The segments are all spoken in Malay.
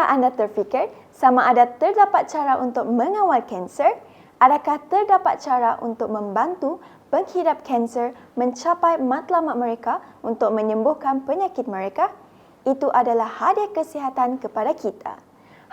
Adakah anda terfikir sama ada terdapat cara untuk mengawal kanser? Adakah terdapat cara untuk membantu penghidap kanser mencapai matlamat mereka untuk menyembuhkan penyakit mereka? Itu adalah hadiah kesihatan kepada kita.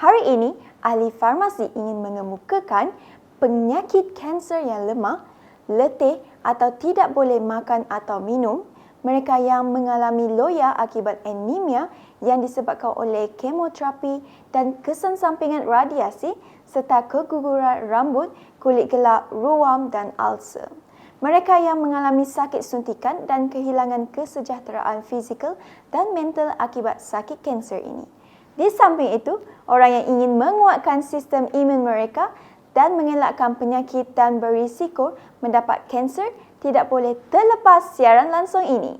Hari ini, ahli farmasi ingin mengemukakan penyakit kanser yang lemah, letih atau tidak boleh makan atau minum, mereka yang mengalami loya akibat anemia yang disebabkan oleh kemoterapi dan kesan sampingan radiasi serta keguguran rambut, kulit gelap, ruam dan ulcer. Mereka yang mengalami sakit suntikan dan kehilangan kesejahteraan fizikal dan mental akibat sakit kanser ini. Di samping itu, orang yang ingin menguatkan sistem imun mereka dan mengelakkan penyakit dan berisiko mendapat kanser tidak boleh terlepas siaran langsung ini.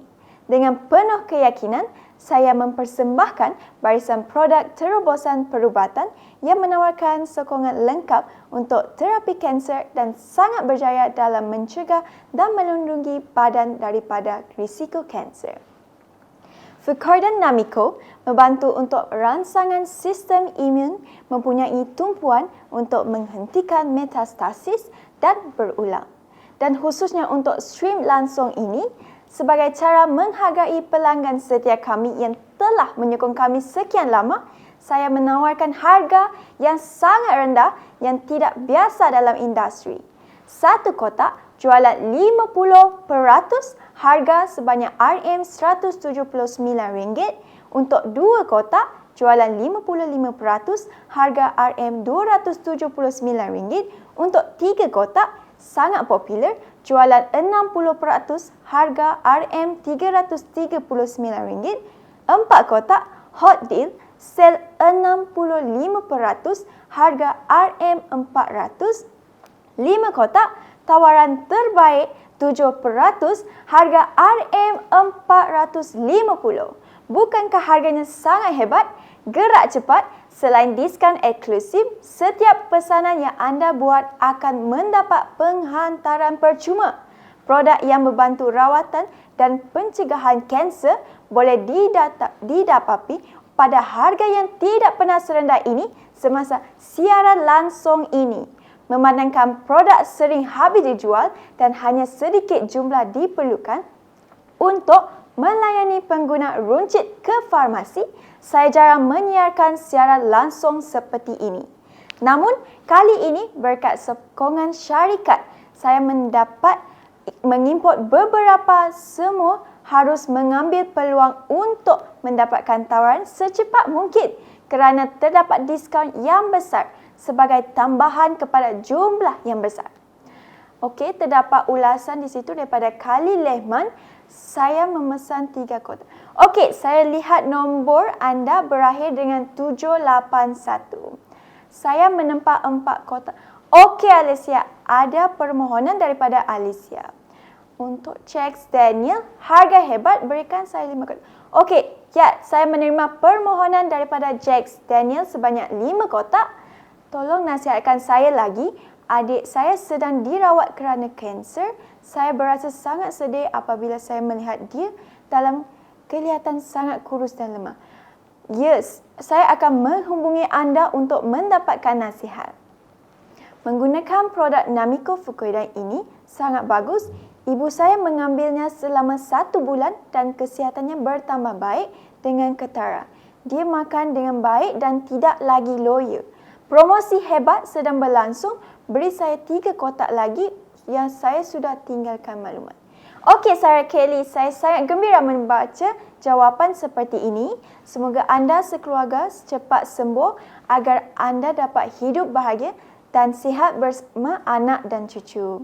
Dengan penuh keyakinan, saya mempersembahkan barisan produk terobosan perubatan yang menawarkan sokongan lengkap untuk terapi kanser dan sangat berjaya dalam mencegah dan melindungi badan daripada risiko kanser. Fucoidan Namico membantu untuk rangsangan sistem imun mempunyai tumpuan untuk menghentikan metastasis dan berulang. Dan khususnya untuk stream langsung ini, sebagai cara menghargai pelanggan setia kami yang telah menyokong kami sekian lama, saya menawarkan harga yang sangat rendah yang tidak biasa dalam industri. Satu kotak jualan 50% harga sebanyak RM179. Untuk dua kotak jualan 55% harga RM279. Untuk tiga kotak sangat popular, jualan 60% harga RM339. 4 kotak hot deal, sel 65% harga RM400. 5 kotak tawaran terbaik 7% harga RM450. Bukankah harganya sangat hebat? Gerak cepat, selain diskaun eksklusif, setiap pesanan yang anda buat akan mendapat penghantaran percuma. Produk yang membantu rawatan dan pencegahan kanser boleh didapati pada harga yang tidak pernah serendah ini semasa siaran langsung ini. Memandangkan produk sering habis dijual dan hanya sedikit jumlah diperlukan untuk melayani pengguna runcit ke farmasi, saya jarang menyiarkan siaran langsung seperti ini. Namun, kali ini berkat sokongan syarikat, saya mendapat mengimport beberapa semua harus mengambil peluang untuk mendapatkan tawaran secepat mungkin kerana terdapat diskaun yang besar sebagai tambahan kepada jumlah yang besar. Okey, terdapat ulasan di situ daripada Khalil Lehman. Saya memesan 3 kotak. Okey, saya lihat nombor anda berakhir dengan 781. Saya menempah 4 kotak. Okey Alicia, ada permohonan daripada Alicia. Untuk Jack Daniel, harga hebat, berikan saya 5 kotak. Okey, ya, saya menerima permohonan daripada Jack Daniel sebanyak 5 kotak. Tolong nasihatkan saya lagi. Adik saya sedang dirawat kerana kanser. Saya berasa sangat sedih apabila saya melihat dia dalam kelihatan sangat kurus dan lemah. Yes, saya akan menghubungi anda untuk mendapatkan nasihat. Menggunakan produk Namico Fucoidan ini sangat bagus. Ibu saya mengambilnya selama 1 bulan dan kesihatannya bertambah baik dengan ketara. Dia makan dengan baik dan tidak lagi loya. Promosi hebat sedang berlangsung. Beri saya 3 kotak lagi yang saya sudah tinggalkan maklumat. Okey Sarah Kelly, saya sangat gembira membaca jawapan seperti ini. Semoga anda sekeluarga cepat sembuh agar anda dapat hidup bahagia dan sihat bersama anak dan cucu.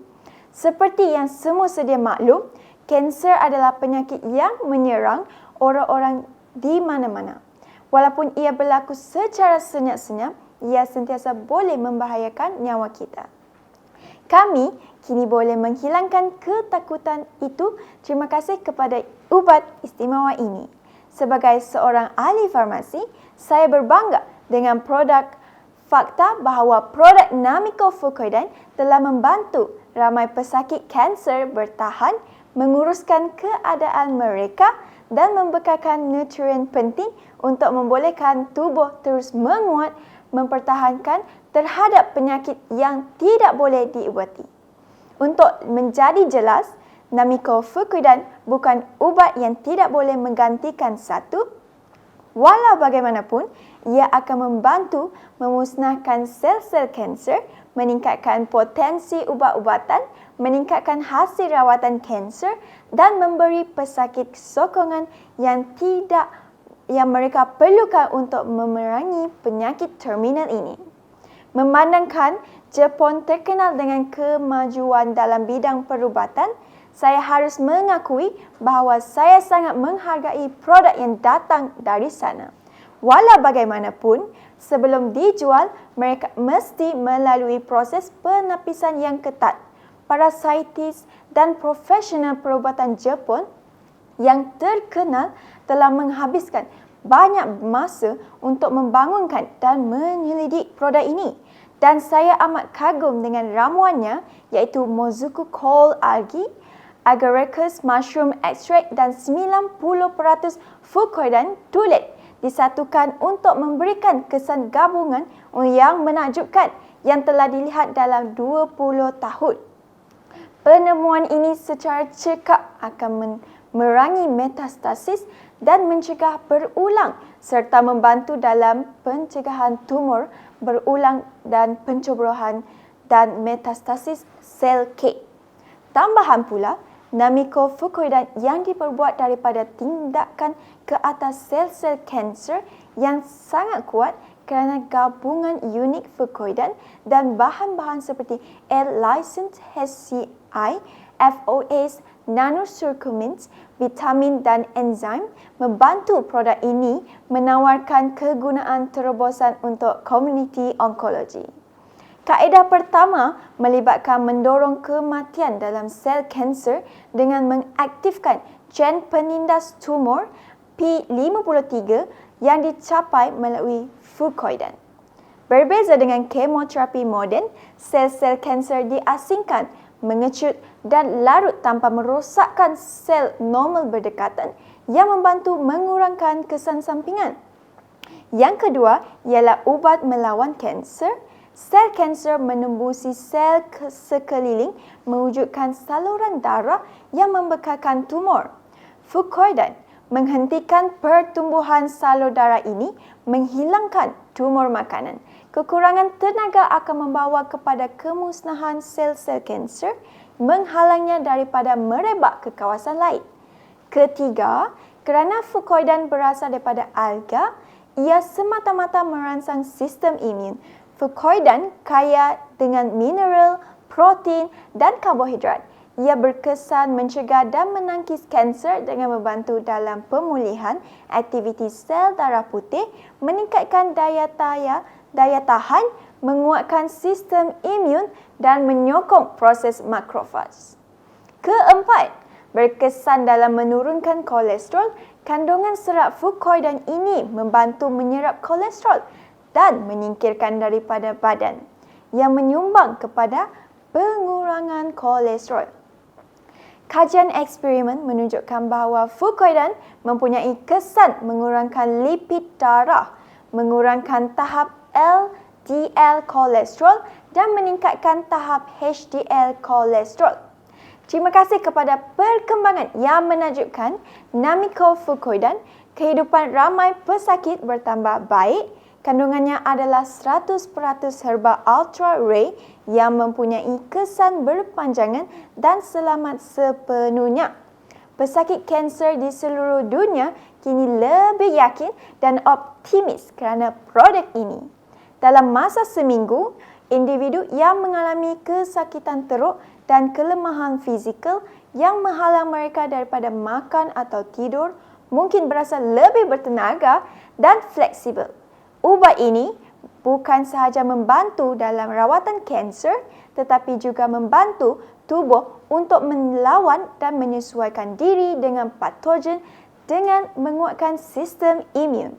Seperti yang semua sedia maklum, kanser adalah penyakit yang menyerang orang-orang di mana-mana. Walaupun ia berlaku secara senyap-senyap, ia sentiasa boleh membahayakan nyawa kita. Kami kini boleh menghilangkan ketakutan itu terima kasih kepada ubat istimewa ini. Sebagai seorang ahli farmasi, saya berbangga dengan produk fakta bahawa produk Namico Fucoidan telah membantu ramai pesakit kanser bertahan, menguruskan keadaan mereka dan membekalkan nutrien penting untuk membolehkan tubuh terus menguat, mempertahankan terhadap penyakit yang tidak boleh diubati. Untuk menjadi jelas, Namiko-Fucoidan bukan ubat yang tidak boleh menggantikan satu. Walau bagaimanapun, ia akan membantu memusnahkan sel-sel kanser, meningkatkan potensi ubat-ubatan, meningkatkan hasil rawatan kanser dan memberi pesakit sokongan yang mereka perlukan untuk memerangi penyakit terminal ini. Memandangkan Jepun terkenal dengan kemajuan dalam bidang perubatan, saya harus mengakui bahawa saya sangat menghargai produk yang datang dari sana. Walau bagaimanapun, sebelum dijual, mereka mesti melalui proses penapisan yang ketat. Para saintis dan profesional perubatan Jepun yang terkenal telah menghabiskan banyak masa untuk membangunkan dan menyelidik produk ini. Dan saya amat kagum dengan ramuannya, iaitu Mozuku Cold Algae, Agaricus Mushroom Extract dan 90% Fucoidan Tulet disatukan untuk memberikan kesan gabungan yang menakjubkan yang telah dilihat dalam 20 tahun. Penemuan ini secara cekap akan memerangi metastasis dan mencegah berulang serta membantu dalam pencegahan tumor berulang dan pencobrohan dan metastasis sel kek. Tambahan pula, Namiko-Fucoidan yang diperbuat daripada tindakan ke atas sel-sel kanser yang sangat kuat kerana gabungan unik Fucoidan dan bahan-bahan seperti L-lysine HCI, FOS, nanosurcumins, vitamin dan enzim membantu produk ini menawarkan kegunaan terobosan untuk komuniti onkologi. Kaedah pertama melibatkan mendorong kematian dalam sel kanser dengan mengaktifkan gen penindas tumor P53 yang dicapai melalui Fucoidan. Berbeza dengan kemoterapi moden, sel-sel kanser diasingkan, mengecut dan larut tanpa merosakkan sel normal berdekatan yang membantu mengurangkan kesan sampingan. Yang kedua ialah ubat melawan kanser. Sel kanser menembusi sel sekeliling mewujudkan saluran darah yang membekalkan tumor. Fucoidan menghentikan pertumbuhan salur darah ini, menghilangkan tumor makanan. Kekurangan tenaga akan membawa kepada kemusnahan sel-sel kanser, menghalangnya daripada merebak ke kawasan lain. Ketiga, kerana Fucoidan berasal daripada alga, ia semata-mata merangsang sistem imun. Fucoidan kaya dengan mineral, protein dan karbohidrat. Ia berkesan mencegah dan menangkis kanser dengan membantu dalam pemulihan aktiviti sel darah putih, meningkatkan daya tahan, menguatkan sistem imun dan menyokong proses makrofag. Keempat, berkesan dalam menurunkan kolesterol. Kandungan serat Fucoidan ini membantu menyerap kolesterol dan menyingkirkan daripada badan yang menyumbang kepada pengurangan kolesterol. Kajian eksperimen menunjukkan bahawa Fucoidan mempunyai kesan mengurangkan lipid darah, mengurangkan tahap LDL kolesterol dan meningkatkan tahap HDL kolesterol. Terima kasih kepada perkembangan yang menakjubkan Namiko-Fucoidan, kehidupan ramai pesakit bertambah baik. Kandungannya adalah 100% herba ultra rare yang mempunyai kesan berpanjangan dan selamat sepenuhnya. Pesakit kanser di seluruh dunia kini lebih yakin dan optimis kerana produk ini. Dalam masa seminggu, individu yang mengalami kesakitan teruk dan kelemahan fizikal yang menghalang mereka daripada makan atau tidur mungkin berasa lebih bertenaga dan fleksibel. Ubat ini bukan sahaja membantu dalam rawatan kanser, tetapi juga membantu tubuh untuk melawan dan menyesuaikan diri dengan patogen dengan menguatkan sistem imun.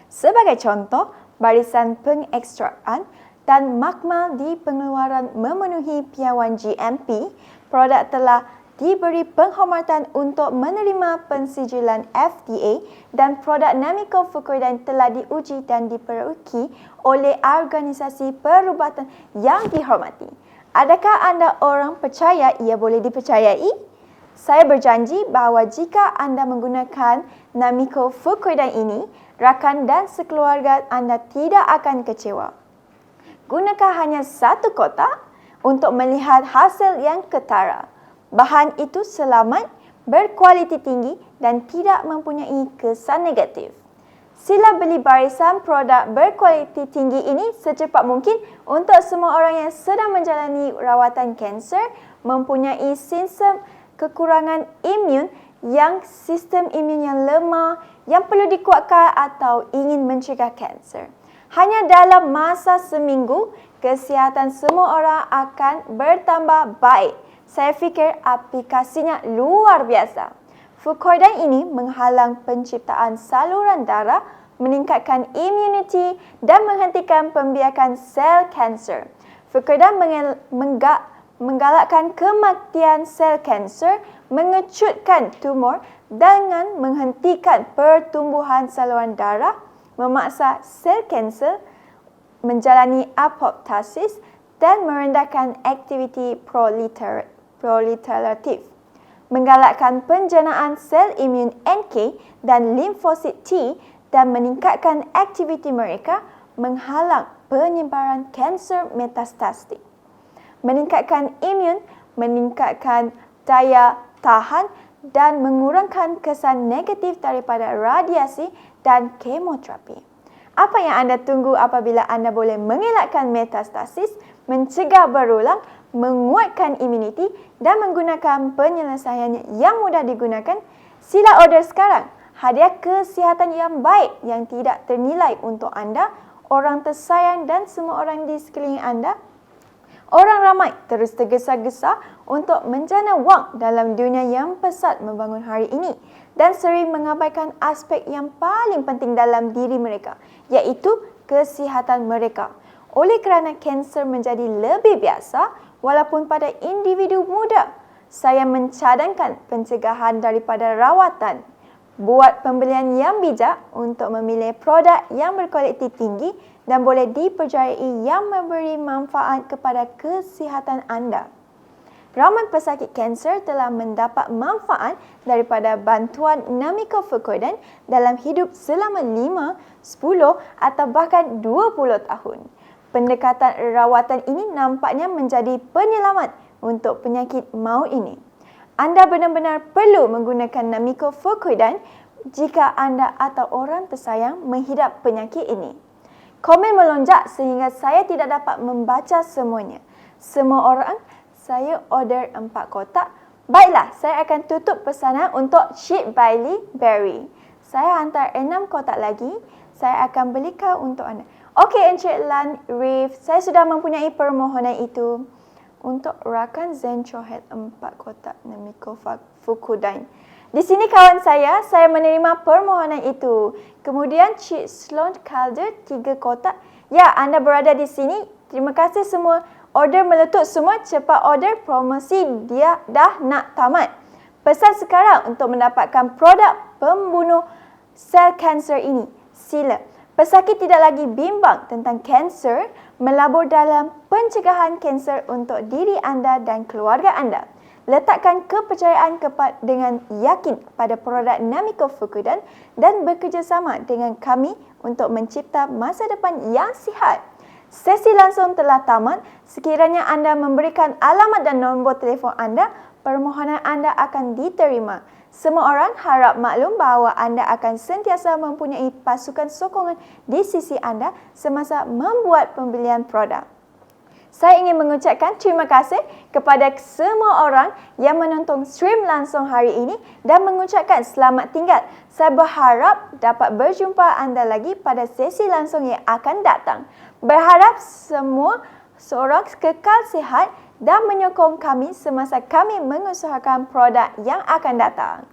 Sebagai contoh, barisan pengekstrakan dan makmal di pengeluaran memenuhi piawai GMP, produk telah diberi penghormatan untuk menerima pensijilan FDA dan produk Namicofurcoidine telah diuji dan diperoki oleh organisasi perubatan yang dihormati. Adakah anda orang percaya ia boleh dipercayai? Saya berjanji bahawa jika anda menggunakan Namicofurcoidine ini, rakan dan sekeluarga anda tidak akan kecewa. Gunakan hanya 1 kotak untuk melihat hasil yang ketara. Bahan itu selamat, berkualiti tinggi dan tidak mempunyai kesan negatif. Sila beli barisan produk berkualiti tinggi ini secepat mungkin untuk semua orang yang sedang menjalani rawatan kanser, mempunyai simptom kekurangan imun, yang sistem imun yang lemah, yang perlu dikuatkan atau ingin mencegah kanser. Hanya dalam masa seminggu, kesihatan semua orang akan bertambah baik. Saya fikir aplikasinya luar biasa. Furcoidine ini menghalang penciptaan saluran darah, meningkatkan imuniti dan menghentikan pembiakan sel kanser. Furcoidine menggalakkan kematian sel kanser, mengecutkan tumor dengan menghentikan pertumbuhan saluran darah, memaksa sel kanser menjalani apoptosis dan merendahkan aktiviti proliferatif, menggalakkan penjenaan sel imun NK dan limfosit T dan meningkatkan aktiviti mereka, menghalang penyebaran kanser metastatik, meningkatkan imun, meningkatkan daya tahan dan mengurangkan kesan negatif daripada radiasi dan kemoterapi. Apa yang anda tunggu apabila anda boleh mengelakkan metastasis, mencegah berulang, menguatkan imuniti dan menggunakan penyelesaian yang mudah digunakan? Sila order sekarang. Hadiah kesihatan yang baik yang tidak ternilai untuk anda, orang tersayang dan semua orang di sekeliling anda. Orang ramai terus tergesa-gesa untuk menjana wang dalam dunia yang pesat membangun hari ini dan sering mengabaikan aspek yang paling penting dalam diri mereka, iaitu kesihatan mereka. Oleh kerana kanser menjadi lebih biasa walaupun pada individu muda, saya mencadangkan pencegahan daripada rawatan. Buat pembelian yang bijak untuk memilih produk yang berkualiti tinggi dan boleh dipercayai yang memberi manfaat kepada kesihatan anda. Ramai pesakit kanser telah mendapat manfaat daripada bantuan Namicofurcoidine dalam hidup selama 5, 10 atau bahkan 20 tahun. Pendekatan rawatan ini nampaknya menjadi penyelamat untuk penyakit maut ini. Anda benar-benar perlu menggunakan Namicofurcoidine jika anda atau orang tersayang menghidap penyakit ini. Komen melonjak sehingga saya tidak dapat membaca semuanya. Semua orang, saya order 4 kotak. Baiklah, saya akan tutup pesanan untuk Cheap Bailey Berry. Saya hantar 6 kotak lagi. Saya akan belikan untuk anda. Okey, Encik Lan Reef, saya sudah mempunyai permohonan itu. Untuk rakan Zentrohead 4 kotak Namicofurcoidine. Di sini kawan saya menerima permohonan itu. Kemudian Cik Sloan Calder 3 kotak. Ya, anda berada di sini. Terima kasih semua. Order meletup semua. Cepat order, promosi dia dah nak tamat. Pesan sekarang untuk mendapatkan produk pembunuh sel kanser ini. Sila. Pesakit tidak lagi bimbang tentang kanser, melabur dalam pencegahan kanser untuk diri anda dan keluarga anda. Letakkan kepercayaan dengan yakin pada produk Namicofurcoidine dan bekerjasama dengan kami untuk mencipta masa depan yang sihat. Sesi langsung telah tamat. Sekiranya anda memberikan alamat dan nombor telefon anda, permohonan anda akan diterima. Semua orang harap maklum bahawa anda akan sentiasa mempunyai pasukan sokongan di sisi anda semasa membuat pembelian produk. Saya ingin mengucapkan terima kasih kepada semua orang yang menonton stream langsung hari ini dan mengucapkan selamat tinggal. Saya berharap dapat berjumpa anda lagi pada sesi langsung yang akan datang. Berharap semua seorang kekal sihat dan menyokong kami semasa kami mengusahakan produk yang akan datang.